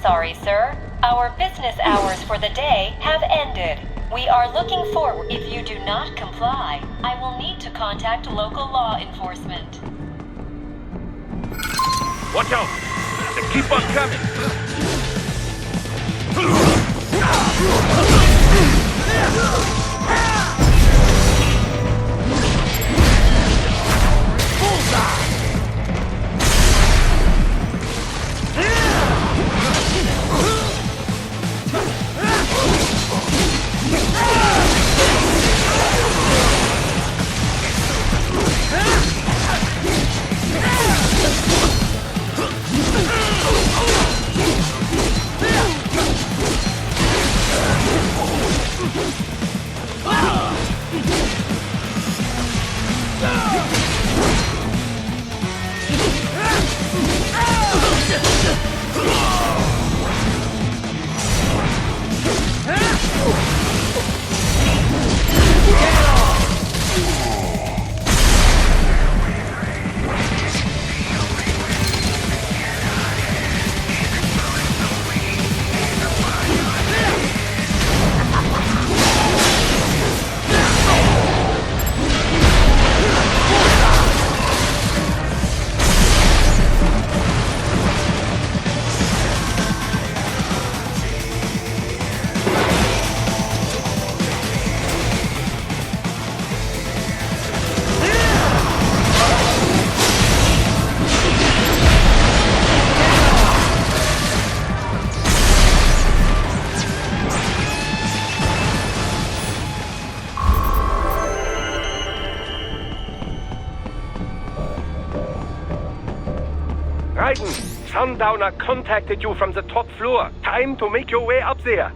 sorry, sir. Our business hours for the day have ended. We are looking forward. If you do not comply, I will need to contact local law enforcement. Watch out! They keep on coming! Bullseye! Sundowner contacted you from the top floor. Time to make your way up there.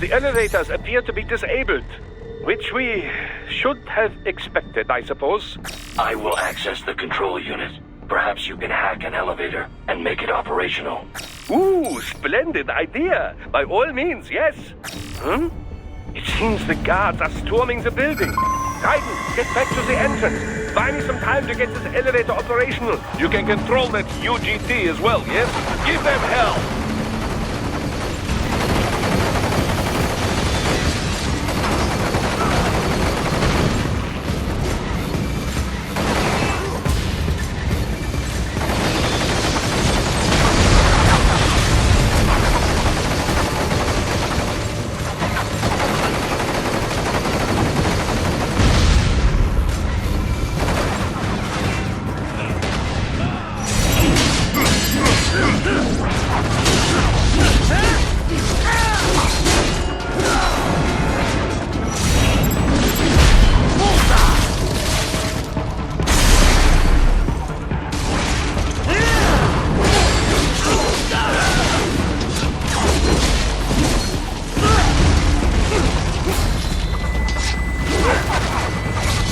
The elevators appear to be disabled, which we should have expected, I suppose. I will access the control unit. Perhaps you can hack an elevator and make it operational. Ooh, splendid idea. By all means, yes. It seems the guards are storming the building. Raiden, get back to the entrance. Buy me some time to get this elevator operational. You can control that UGT as well, yes? Give them hell.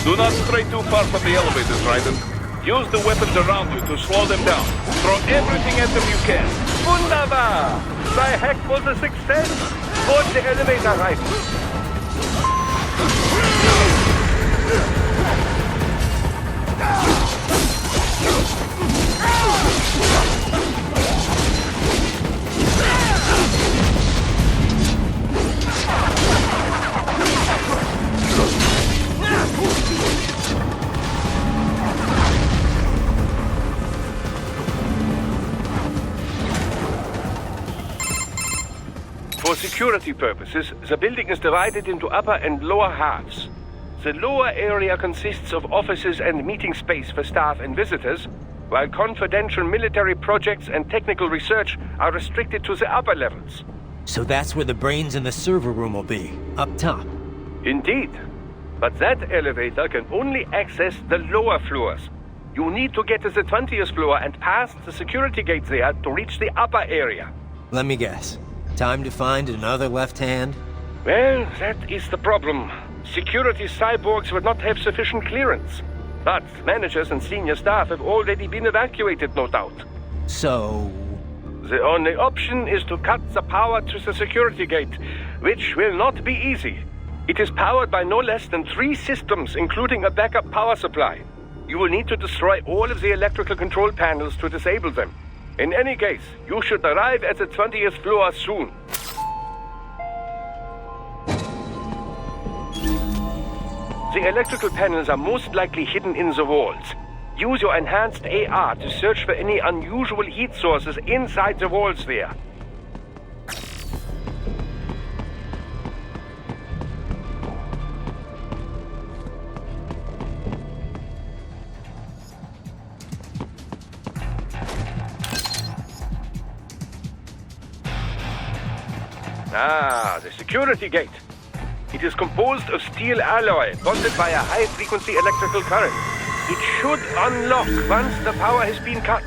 Do not stray too far from the elevators, Raiden. Use the weapons around you to slow them down. Throw everything at them you can. Wunderbar! Thy hack was a success! Board the elevator rifle. For security purposes, the building is divided into upper and lower halves. The lower area consists of offices and meeting space for staff and visitors, while confidential military projects and technical research are restricted to the upper levels. So that's where the brains in the server room will be, up top. Indeed. But that elevator can only access the lower floors. You need to get to the 20th floor and past the security gate there to reach the upper area. Let me guess. Time to find another left hand? Well, that is the problem. Security cyborgs would not have sufficient clearance. But managers and senior staff have already been evacuated, no doubt. So... The only option is to cut the power to the security gate, which will not be easy. It is powered by no less than 3 systems, including a backup power supply. You will need to destroy all of the electrical control panels to disable them. In any case, you should arrive at the 20th floor soon. The electrical panels are most likely hidden in the walls. Use your enhanced AR to search for any unusual heat sources inside the walls there. Ah, the security gate. It is composed of steel alloy bonded by a high-frequency electrical current. It should unlock once the power has been cut.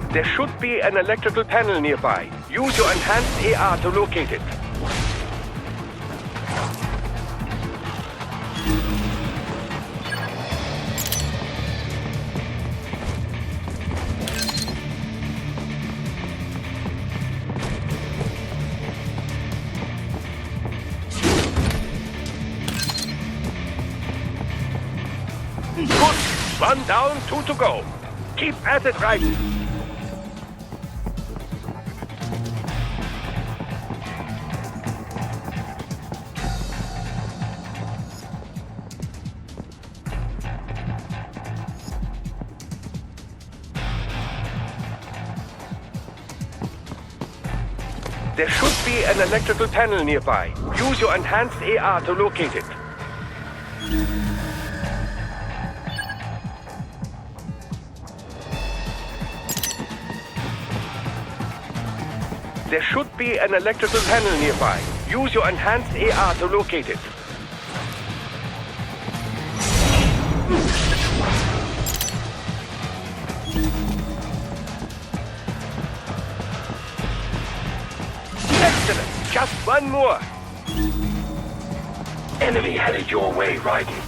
There should be an electrical panel nearby. Use your enhanced AR to locate it. Good. 1 down, 2 to go. Keep at it, Raiden. There should be an electrical panel nearby. Use your enhanced AR to locate it. There should be an electrical panel nearby. Use your enhanced AR to locate it. Excellent! Just one more! Enemy headed your way, Raiden.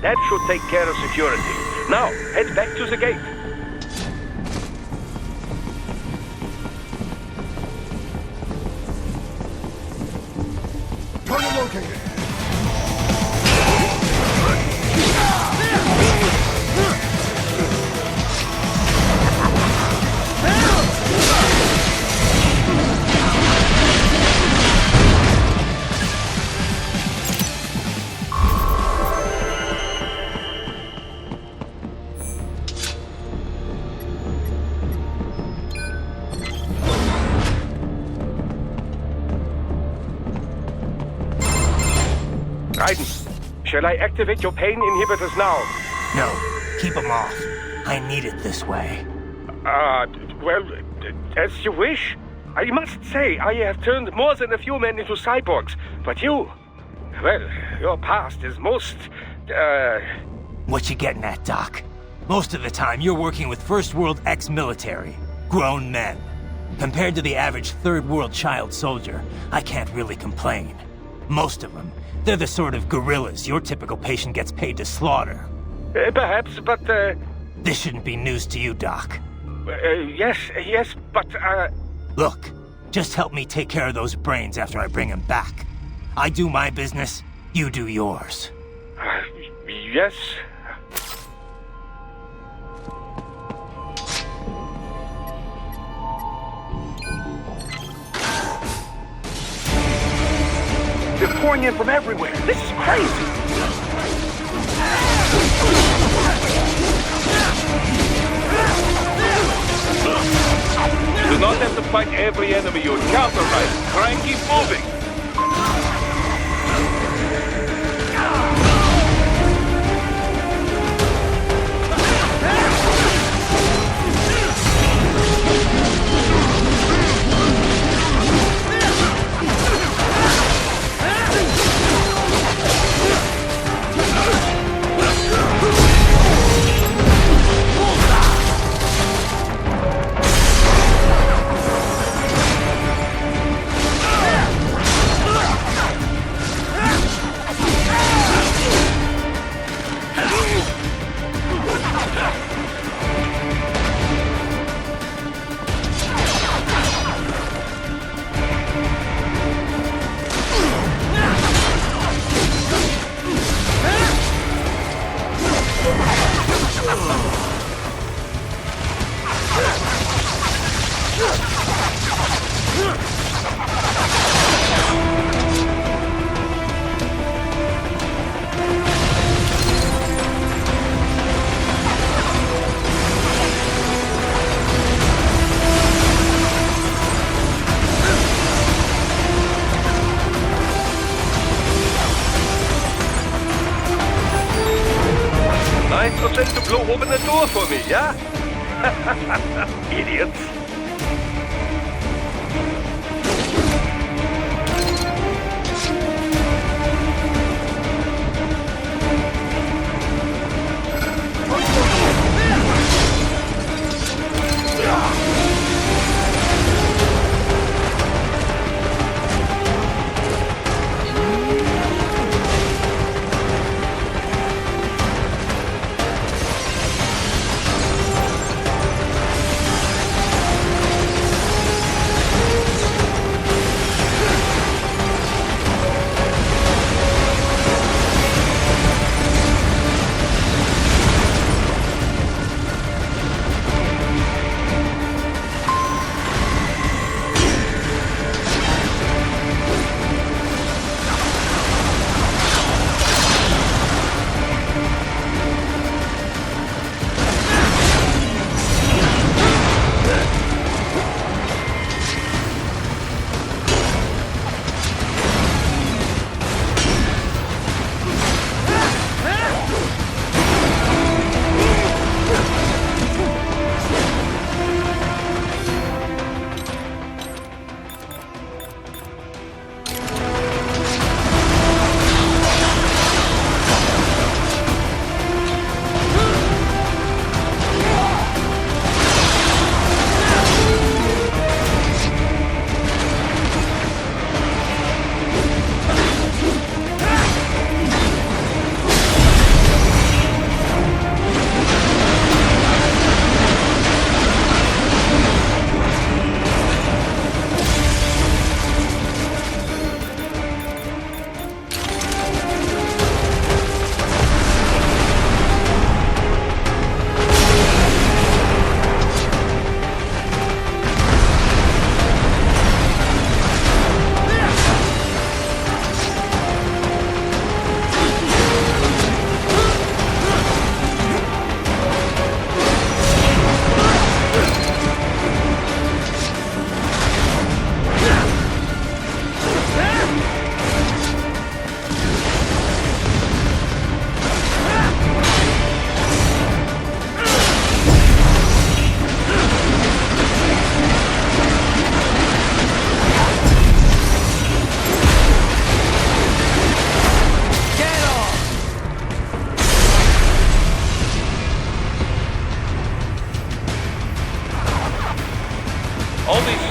That should take care of security. Now, head back to the gate. Target located. Shall I activate your pain inhibitors now? No, keep them off. I need it this way. Well, as you wish. I must say, I have turned more than a few men into cyborgs, but you... Well, your past is most, What you getting at, Doc? Most of the time, you're working with First World ex-military. Grown men. Compared to the average Third World child soldier, I can't really complain. Most of them, they're the sort of guerrillas your typical patient gets paid to slaughter. Perhaps, but, This shouldn't be news to you, Doc. yes, but, Look, just help me take care of those brains after I bring them back. I do my business, you do yours. yes. They're pouring in from everywhere. This is crazy. You do not have to fight every enemy you encounter, right? Try and keep moving. To blow open the door for me, yeah? Idiots.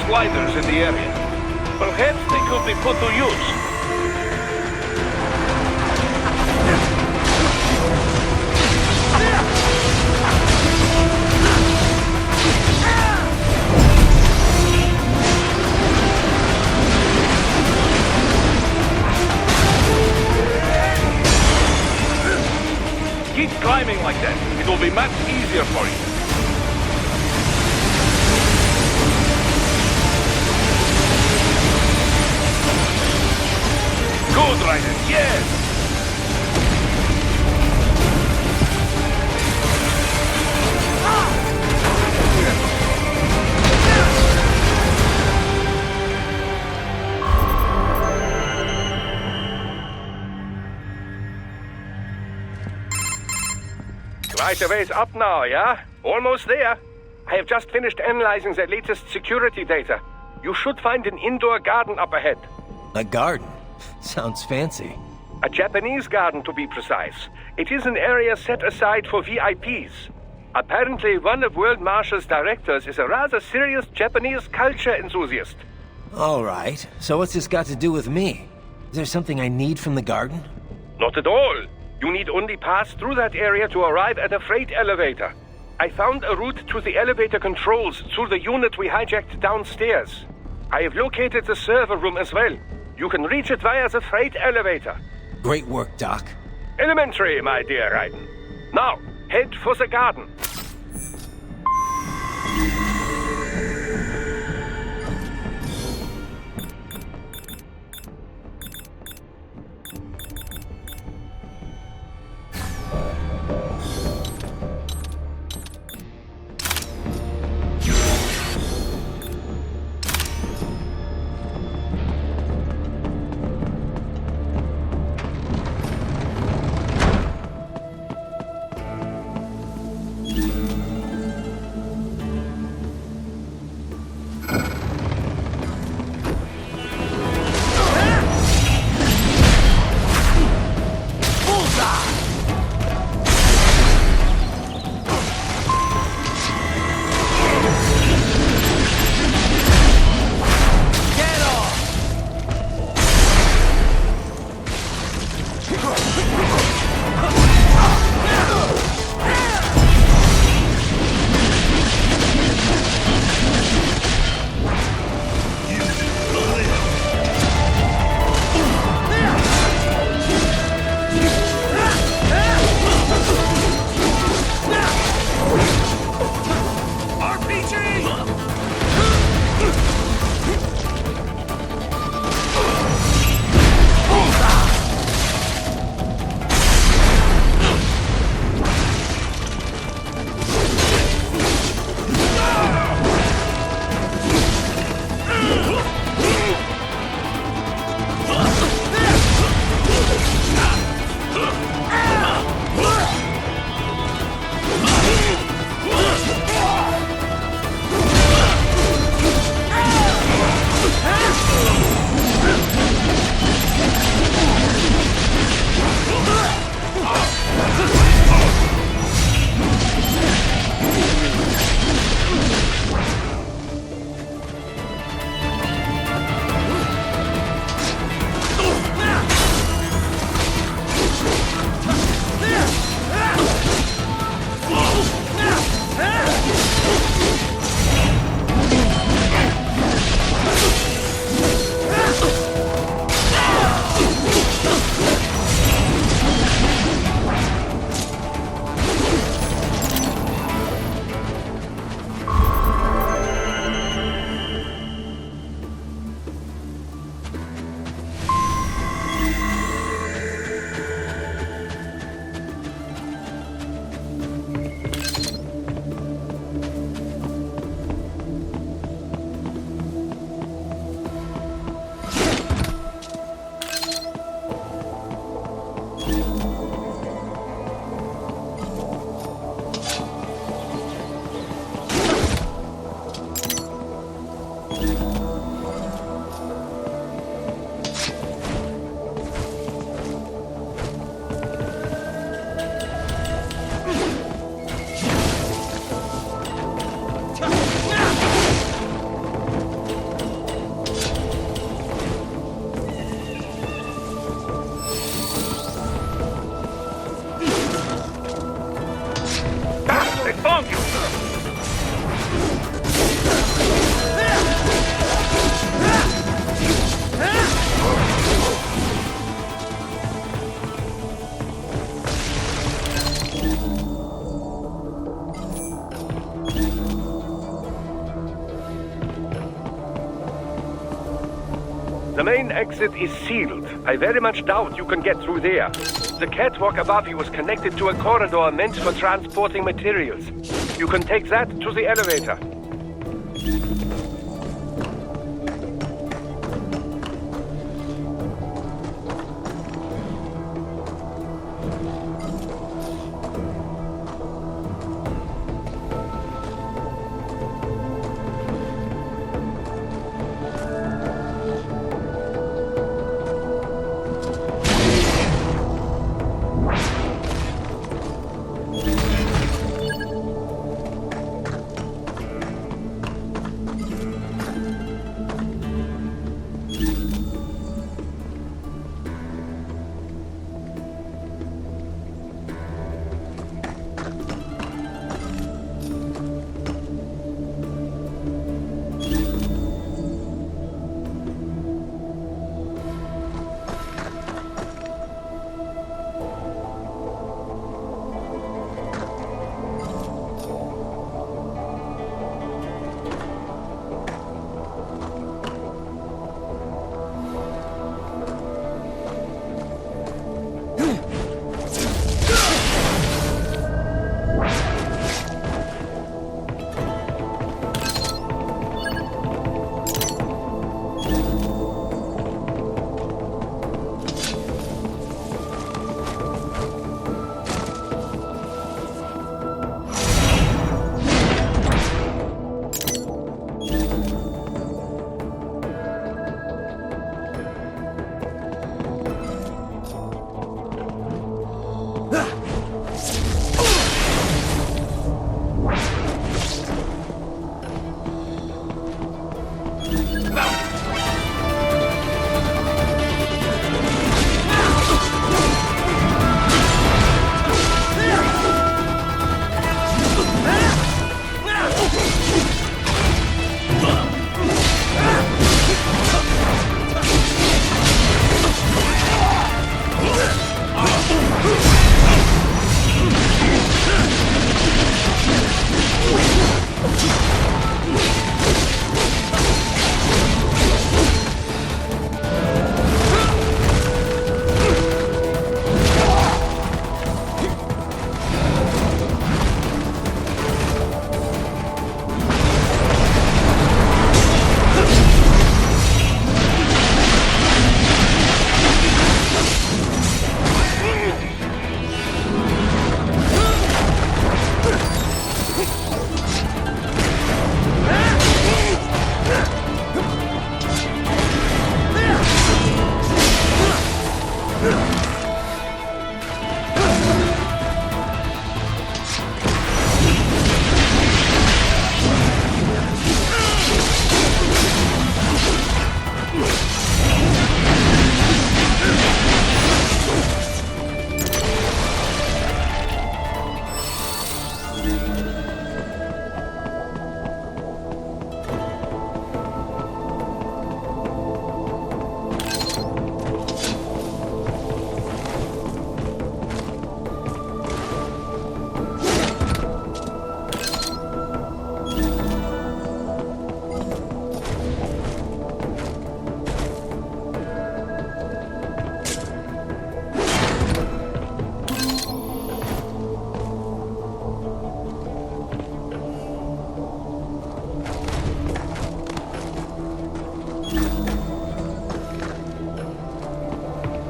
sliders in the area. Perhaps they could be put to use. Keep climbing like that. It will be much easier for you. Good, Ryder. Yes! Right a ways up now, yeah? Almost there. I have just finished analyzing the latest security data. You should find an indoor garden up ahead. A garden? Sounds fancy. A Japanese garden, to be precise. It is an area set aside for VIPs. Apparently, one of World Marshall's directors is a rather serious Japanese culture enthusiast. All right. So what's this got to do with me? Is there something I need from the garden? Not at all. You need only pass through that area to arrive at a freight elevator. I found a route to the elevator controls through the unit we hijacked downstairs. I have located the server room as well. You can reach it via the freight elevator. Great work, Doc. Elementary, my dear Raiden. Now, head for the garden. They found you! The main exit is sealed. I very much doubt you can get through there. The catwalk above you is connected to a corridor meant for transporting materials. You can take that to the elevator.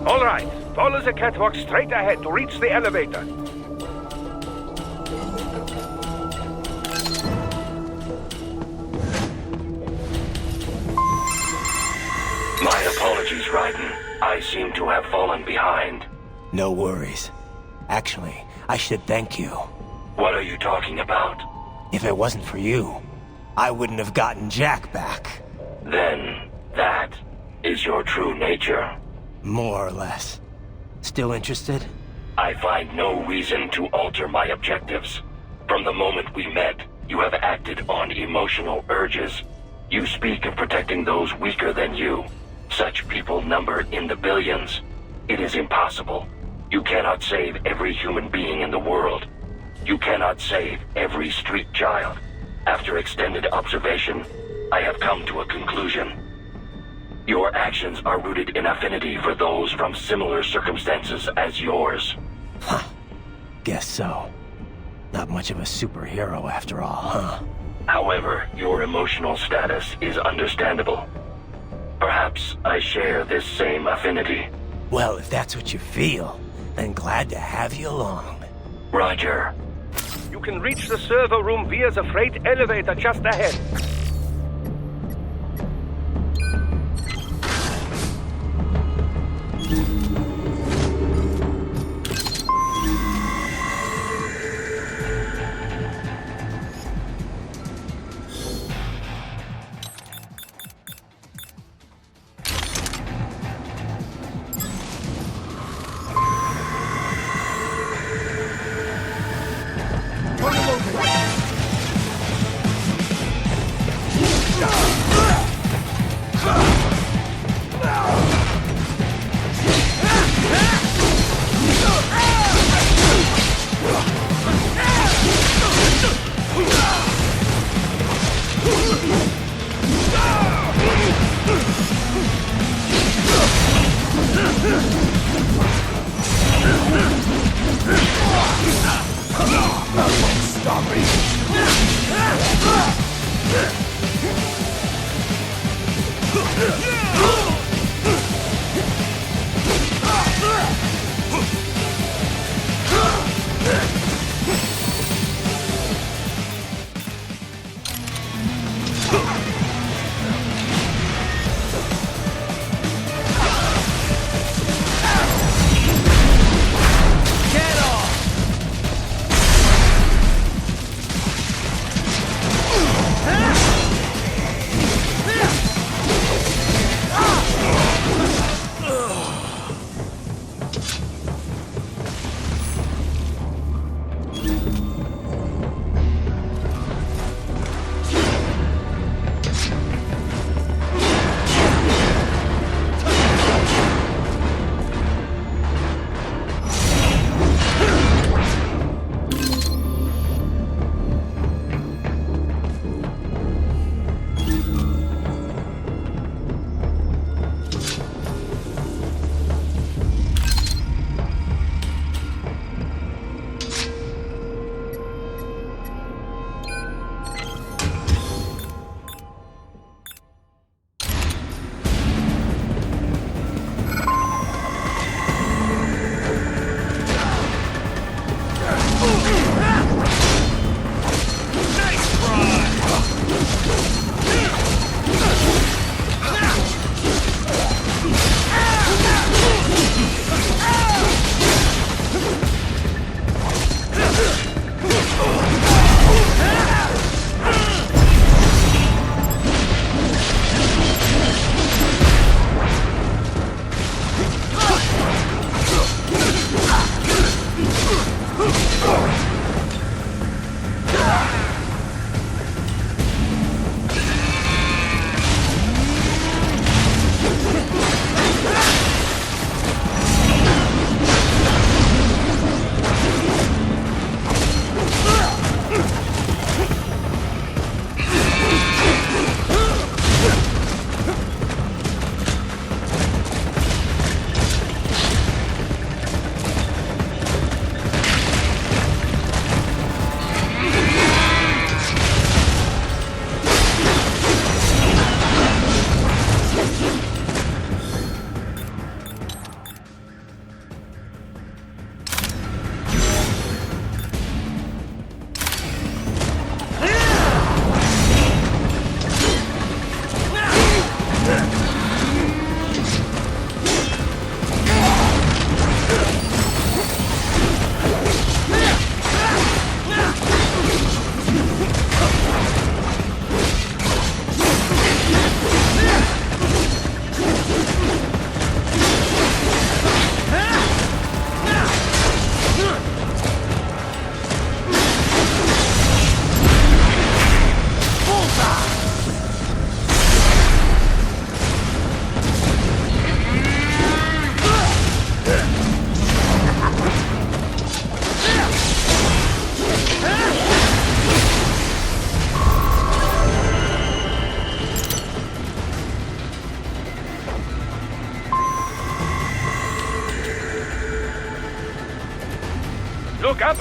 All right, follow the catwalk straight ahead to reach the elevator. My apologies, Raiden. I seem to have fallen behind. No worries. Actually, I should thank you. What are you talking about? If it wasn't for you, I wouldn't have gotten Jack back. Then, that is your true nature. More or less. Still interested? I find no reason to alter my objectives. From the moment we met, you have acted on emotional urges. You speak of protecting those weaker than you. Such people number in the billions. It is impossible. You cannot save every human being in the world. You cannot save every street child. After extended observation, I have come to a conclusion. Your actions are rooted in affinity for those from similar circumstances as yours. Huh. Guess so. Not much of a superhero after all, huh? However, your emotional status is understandable. Perhaps I share this same affinity. Well, if that's what you feel, then glad to have you along. Roger. You can reach the server room via the freight elevator just ahead.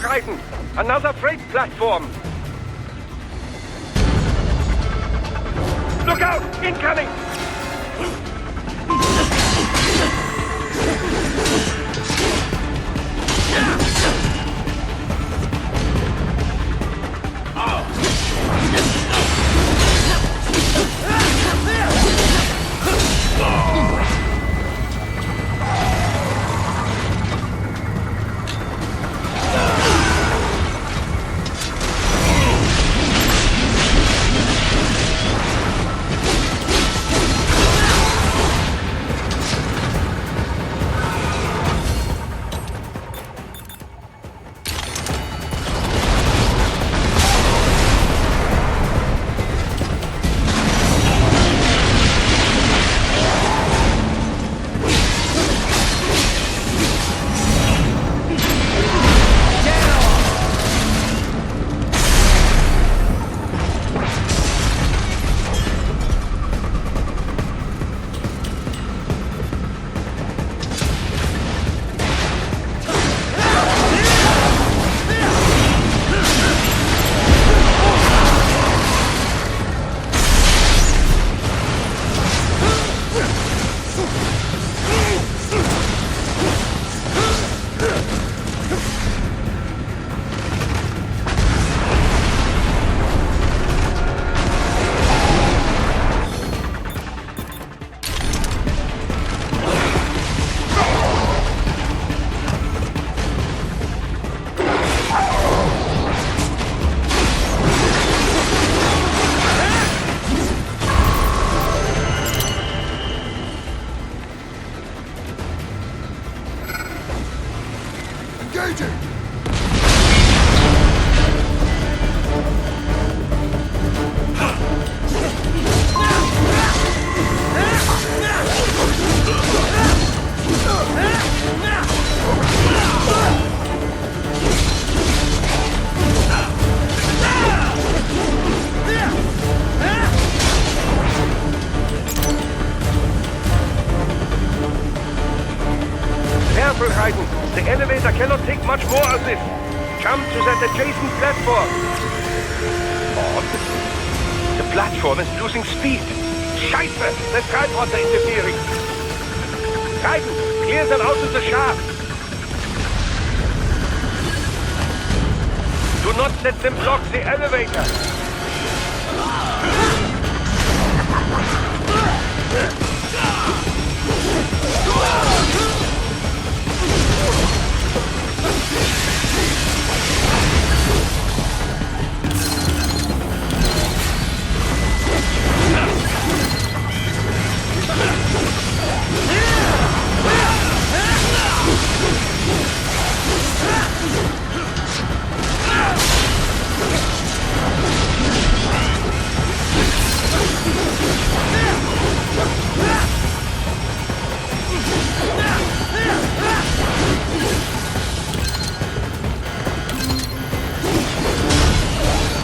Raiden! Another freight platform! Look out! Incoming! Careful, Raiden. The elevator cannot take much more of this. Jump to that adjacent platform. Odd. The platform is losing speed. Scheiße! The tripods are interfering. Raiden, clear them out of the shaft. Do not let them block the elevator.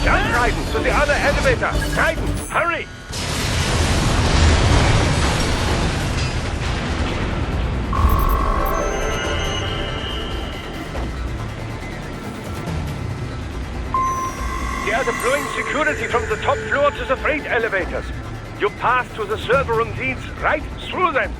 Jump, Raiden, to the other elevator. Raiden, hurry! They are deploying security from the top floor to the freight elevators. You pass to the server room leads right through them.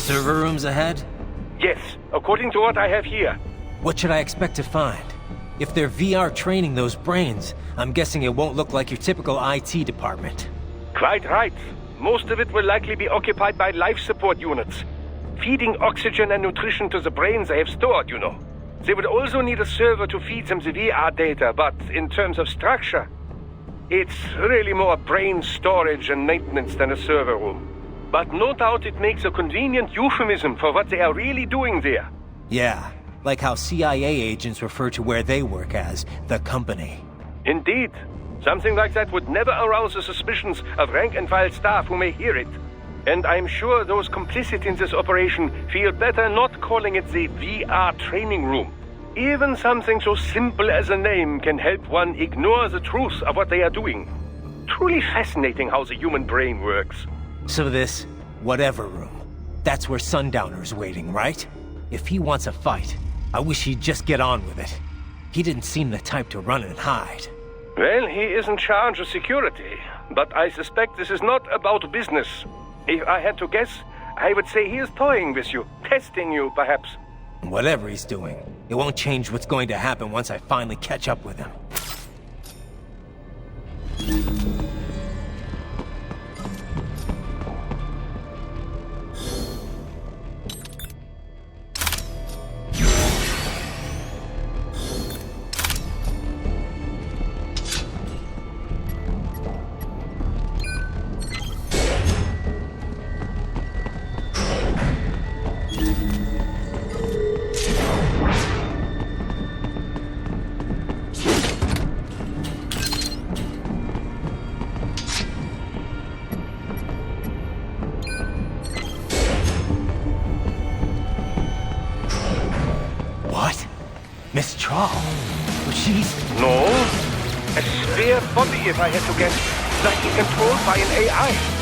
Server rooms ahead? Yes, according to what I have here. What should I expect to find? If they're VR training those brains, I'm guessing it won't look like your typical IT department. Quite right. Most of it will likely be occupied by life support units. Feeding oxygen and nutrition to the brains they have stored, you know. They would also need a server to feed them the VR data, but in terms of structure, it's really more brain storage and maintenance than a server room. But no doubt it makes a convenient euphemism for what they are really doing there. Yeah, like how CIA agents refer to where they work as the company. Indeed. Something like that would never arouse the suspicions of rank-and-file staff who may hear it. And I'm sure those complicit in this operation feel better not calling it the VR training room. Even something so simple as a name can help one ignore the truth of what they are doing. Truly fascinating how the human brain works. So this, whatever room, that's where Sundowner's waiting, right? If he wants a fight, I wish he'd just get on with it. He didn't seem the type to run and hide. Well, he is in charge of security, but I suspect this is not about business. If I had to guess, I would say he is toying with you, testing you, perhaps. Whatever he's doing, it won't change what's going to happen once I finally catch up with him. Miss Trawl? But she's... No. A spare body, if I had to guess. Likely controlled by an AI.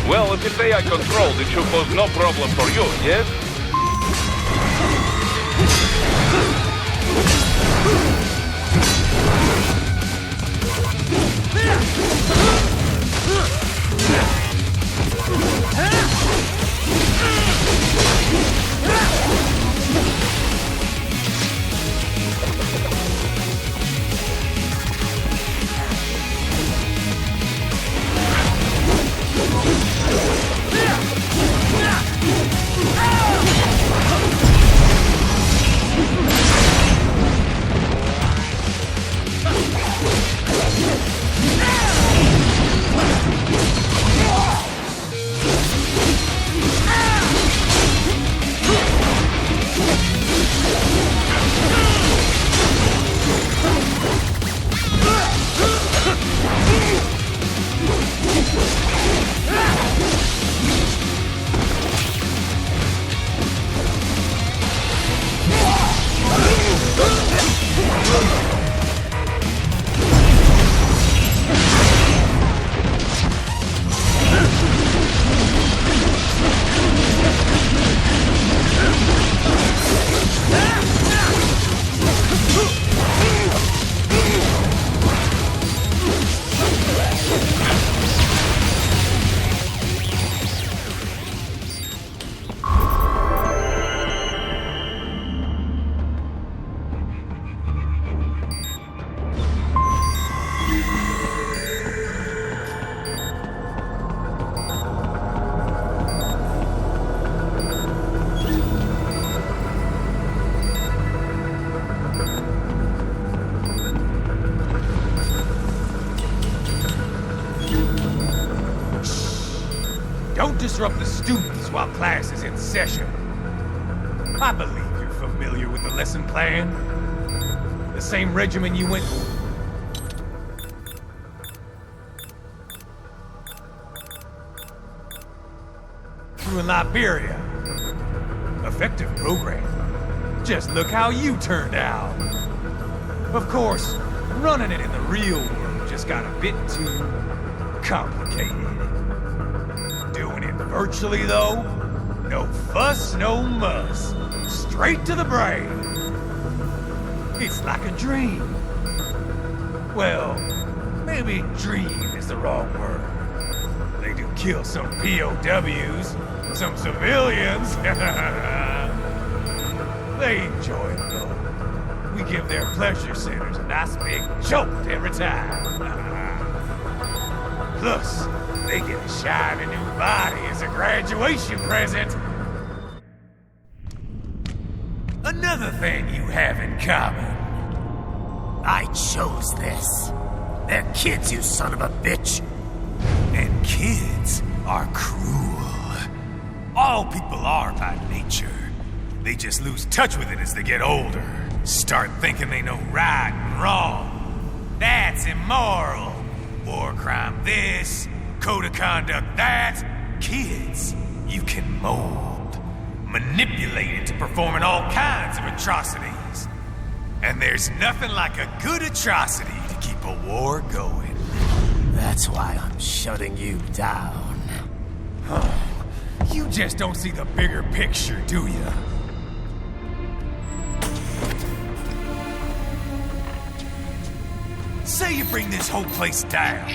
Well, if it's AI controlled, it should pose no problem for you, yes? disrupt the students while class is in session. I believe you're familiar with the lesson plan. The same regimen you went through in Liberia. Effective program. Just look how you turned out. Of course, running it in the real world just got a bit too complicated. Doing it virtually, though, no fuss, no muss. Straight to the brain. It's like a dream. Well, maybe dream is the wrong word. They do kill some POWs, some civilians. They enjoy it, though. We give their pleasure centers a nice big jolt every time. Plus, they get a shiny new body as a graduation present. Another thing you have in common. I chose this. They're kids, you son of a bitch. And kids are cruel. All people are by nature. They just lose touch with it as they get older. Start thinking they know right and wrong. That's immoral. War crime this, code of conduct that. Kids, you can mold, manipulate into performing all kinds of atrocities. And there's nothing like a good atrocity to keep a war going. That's why I'm shutting you down. Oh, you just don't see the bigger picture, do you? Say you bring this whole place down.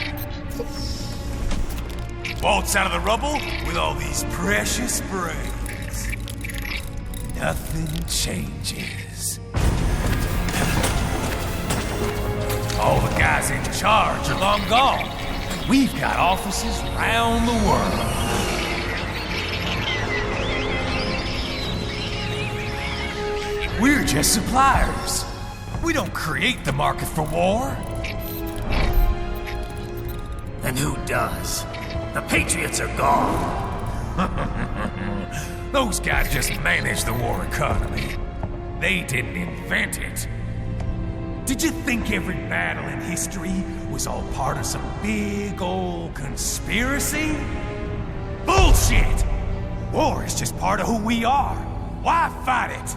Waltz out of the rubble with all these precious brains. Nothing changes. All the guys in charge are long gone. We've got offices around the world. We're just suppliers. We don't create the market for war. And who does? The Patriots are gone. Those guys just manage the war economy. They didn't invent it. Did you think every battle in history was all part of some big old conspiracy? Bullshit! War is just part of who we are. Why fight it?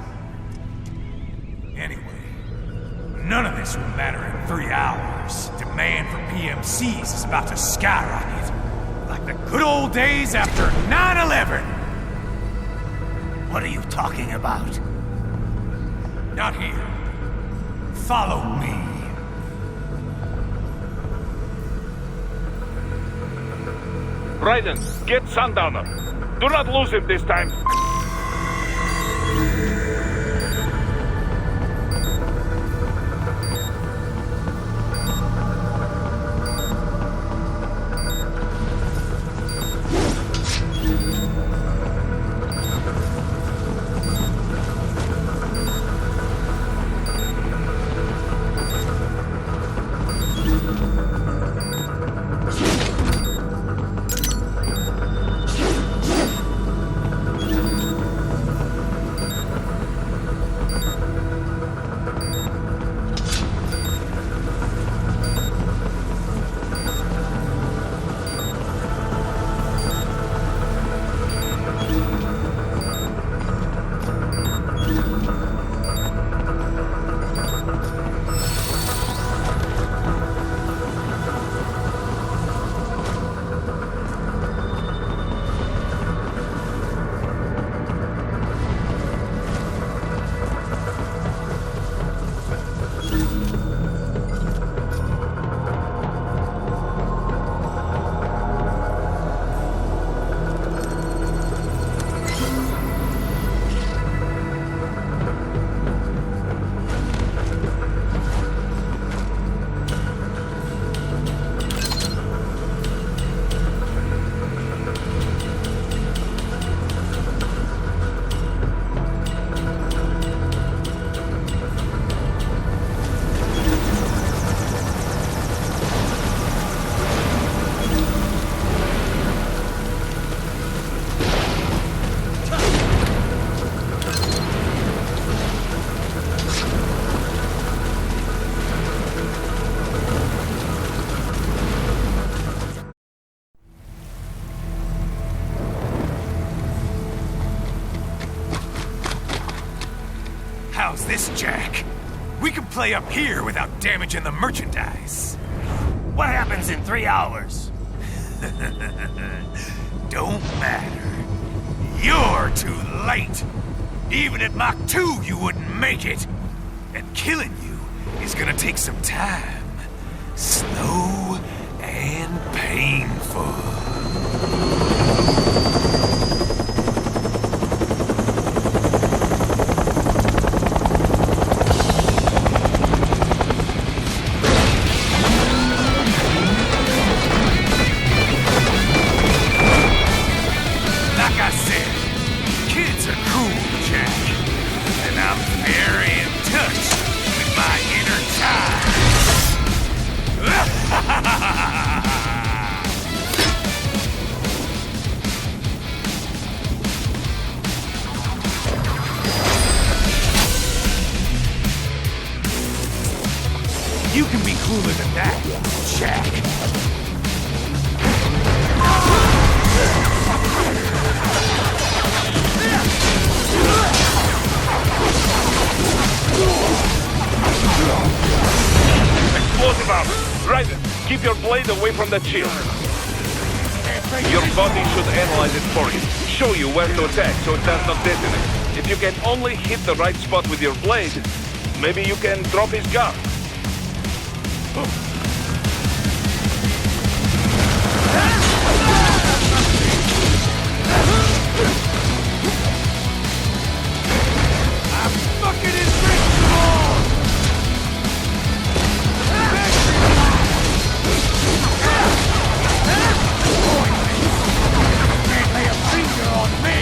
Anyway, none of this will matter in 3 hours. Demand for PMCs is about to skyrocket. Like the good old days after 9/11. What are you talking about? Not here. Follow me. Raiden, get Sundowner. Do not lose him this time. How's this, Jack? We can play up here without damaging the merchandise. What happens in 3 hours? Don't matter. You're too late. Even at Mach 2, you wouldn't make it. And killing you is gonna take some time. Slow and painful. Like I said, kids are cool, Jack. And I'm very in touch with my inner child. You can be cooler than that, Jack. Explosive armor. Ryder, keep your blade away from that shield. Your body should analyze it for you. Show you where to attack so it does not detonate. If you can only hit the right spot with your blade, maybe you can drop his guard. I'm fucking invincible! Can't lay a finger on me!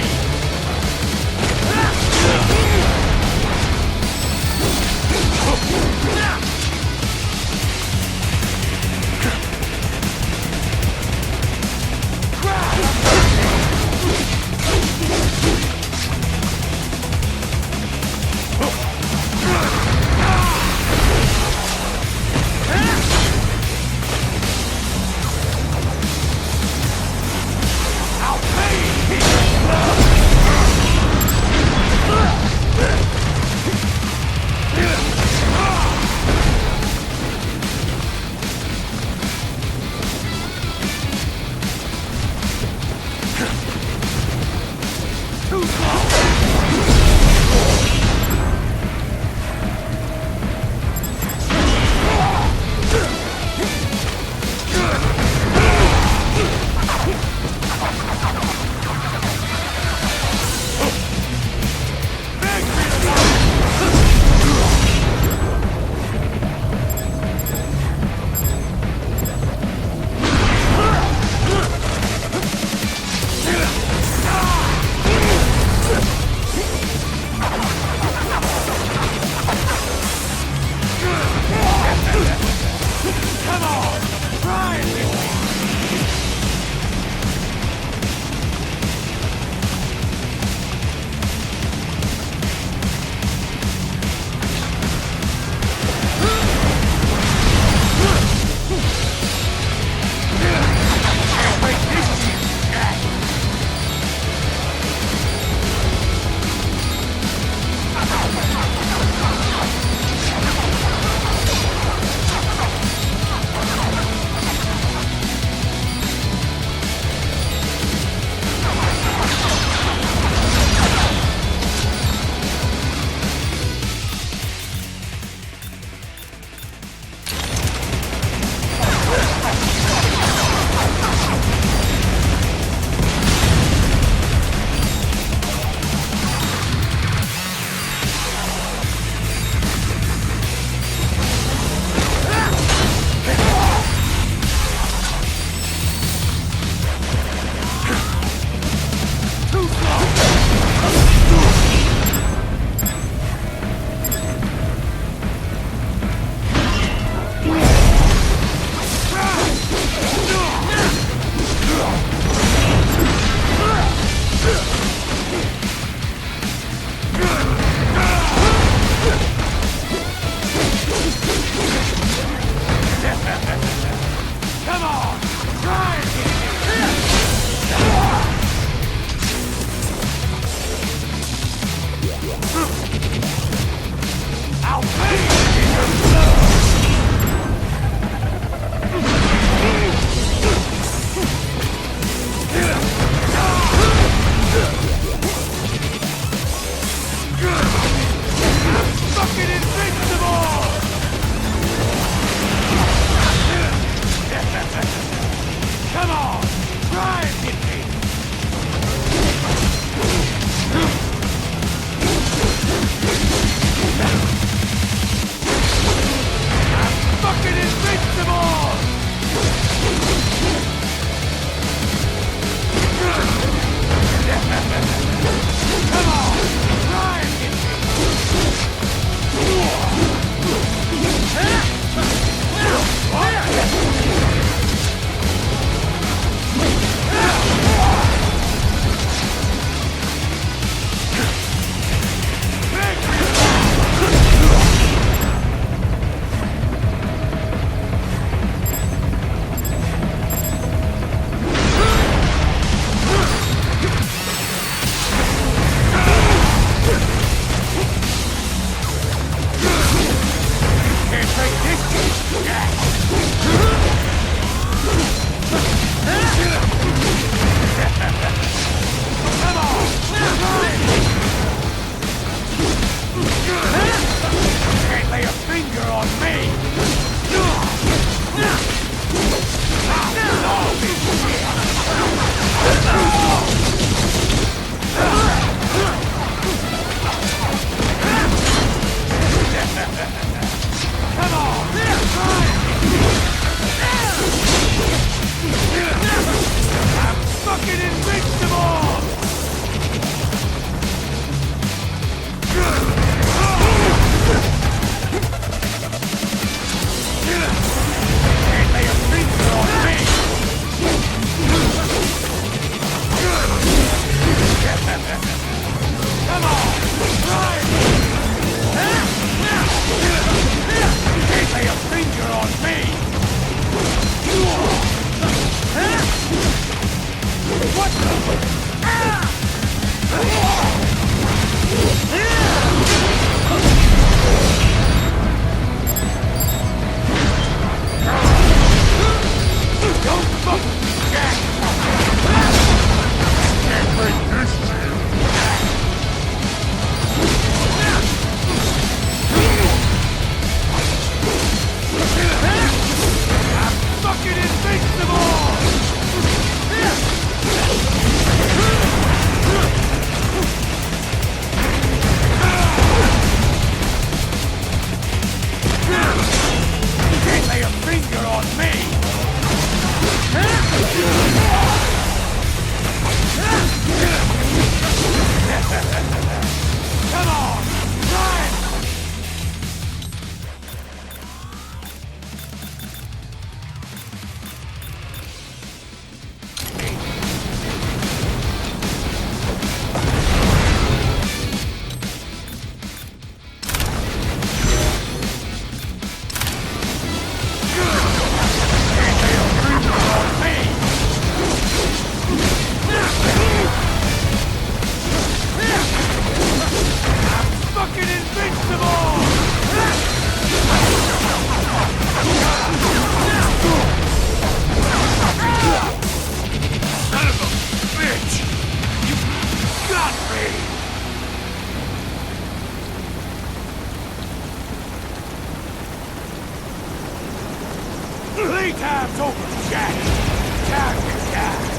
Playtime's over, Jack. Time to die.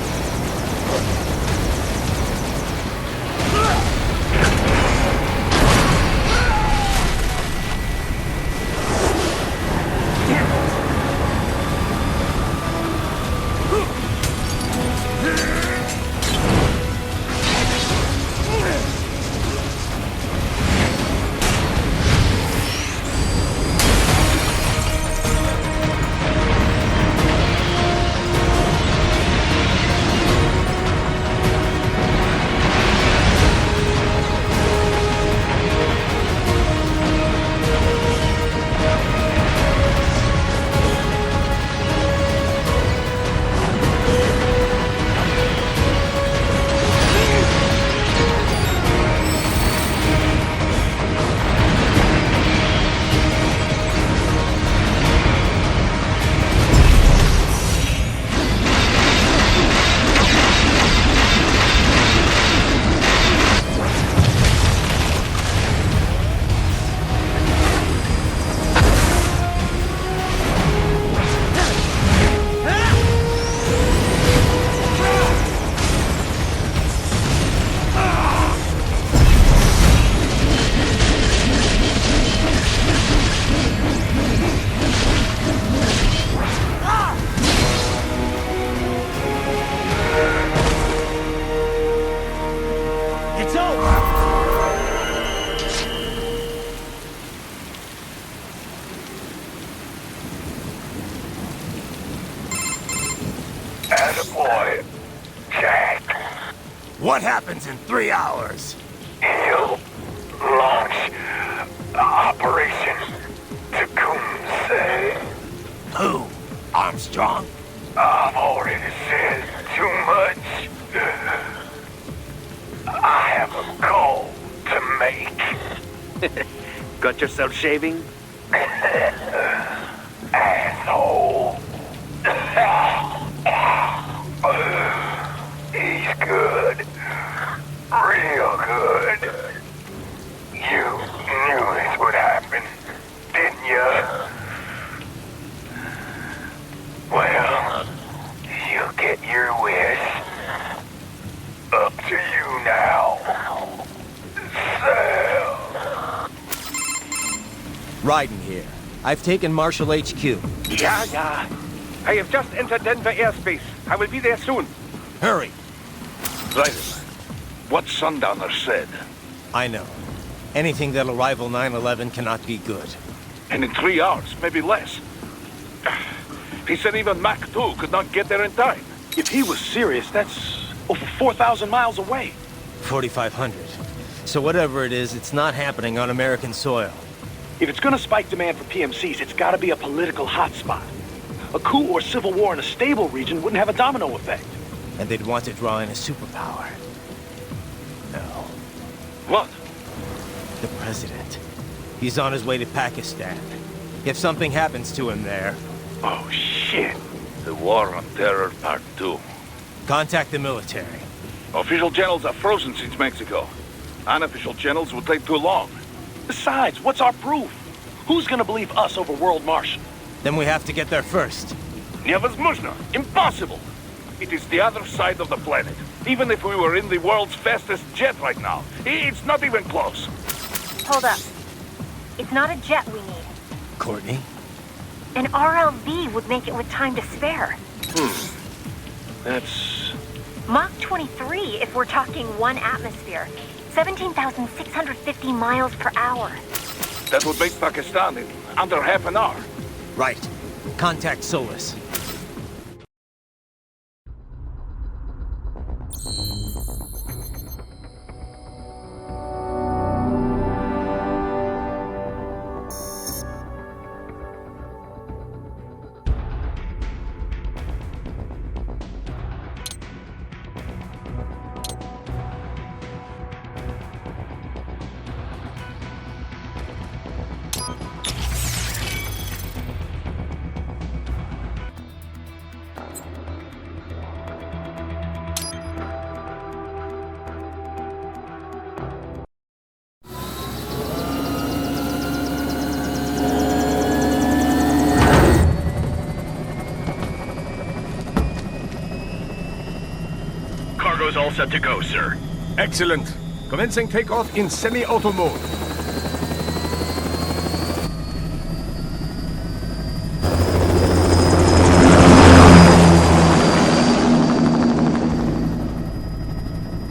Attaboy, Jack. What happens in 3 hours? He'll launch Operation Tecumseh. Who? Armstrong? I've already said too much. I have a call to make. Got yourself shaving? Asshole. He's good. Real good. You knew this would happen, didn't you? Well, you get your wish. Up to you now. Sam. Raiden here. I've taken Marshall HQ. Yeah. I have just entered Denver airspace. I will be there soon. Hurry. Raiden, what Sundowner said. I know. Anything that'll rival 9/11 cannot be good. And in 3 hours, maybe less. He said even Mach 2 could not get there in time. If he was serious, that's over 4,000 miles away. 4,500. So whatever it is, it's not happening on American soil. If it's gonna spike demand for PMCs, it's gotta be a political hotspot. A coup or civil war in a stable region wouldn't have a domino effect. And they'd want to draw in a superpower. No. What? The president. He's on his way to Pakistan. If something happens to him there... Oh, shit. The War on Terror Part 2. Contact the military. Official channels are frozen since Mexico. Unofficial channels will take too long. Besides, what's our proof? Who's gonna believe us over World Marshal? Then we have to get there first. Невозможно. Impossible. It is the other side of the planet. Even if we were in the world's fastest jet right now, it's not even close. Hold up. It's not a jet we need. Courtney? An RLV would make it with time to spare. That's... Mach 23 if we're talking 1 atmosphere. 17,650 miles per hour. That would make Pakistan in under half an hour. Right. Contact Solus. all set to go, sir. Excellent. Commencing takeoff in semi-auto mode.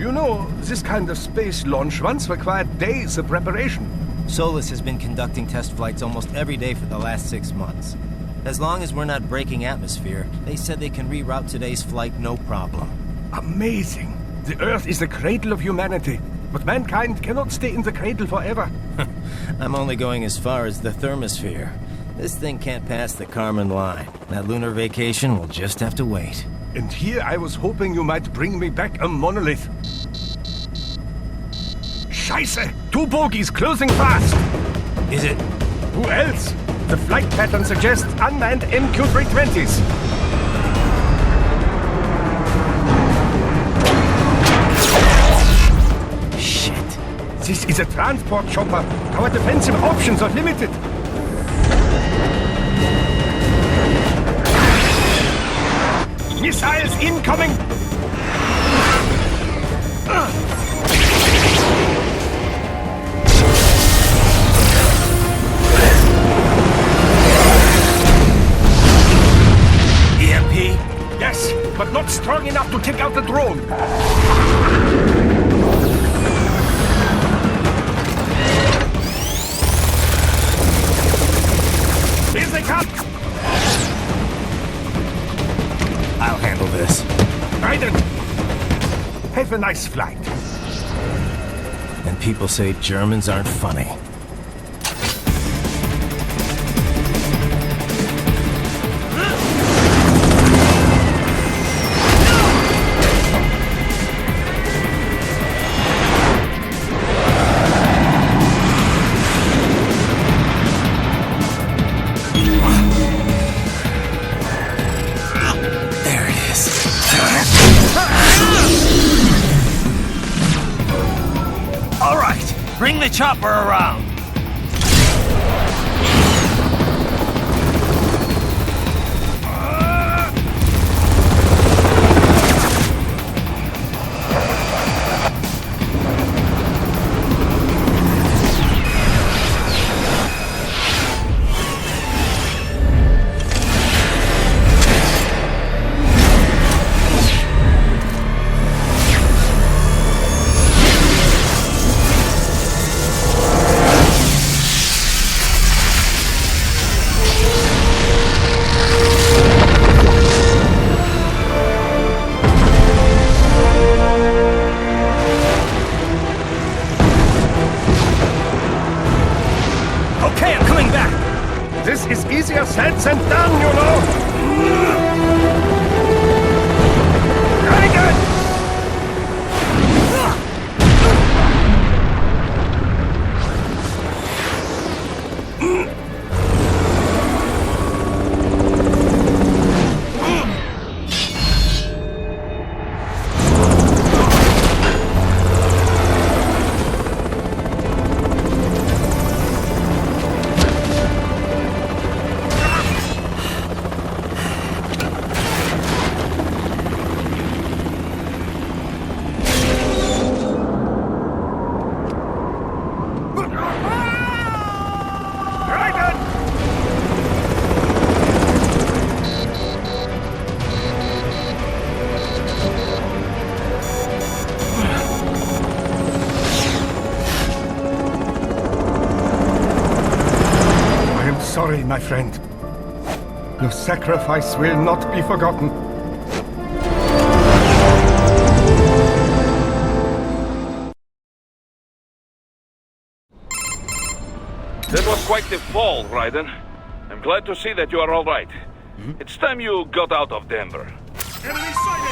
You know, this kind of space launch once required days of preparation. Solus has been conducting test flights almost every day for the last 6 months. As long as we're not breaking atmosphere, they said they can reroute today's flight no problem. Amazing. The Earth is the cradle of humanity, but mankind cannot stay in the cradle forever. I'm only going as far as the thermosphere. This thing can't pass the Kármán line. That lunar vacation will just have to wait. And here I was hoping you might bring me back a monolith. Scheiße! 2 bogies closing fast! Is it? Who else? The flight pattern suggests unmanned MQ-320s. Shit. This is a transport chopper. Our defensive options are limited. Missiles incoming! EMP? Yes, but not strong enough to take out the drone. Here they come! I'll handle this. Raiden! Have a nice flight. And people say Germans aren't funny. There it is. All right, bring the chopper around. Okay, I'm coming back. This is easier said than done, you know. Raiden! Sorry, my friend. Your sacrifice will not be forgotten. That was quite the fall, Raiden. I'm glad to see that you are all right. It's time you got out of Denver. Enemy sight!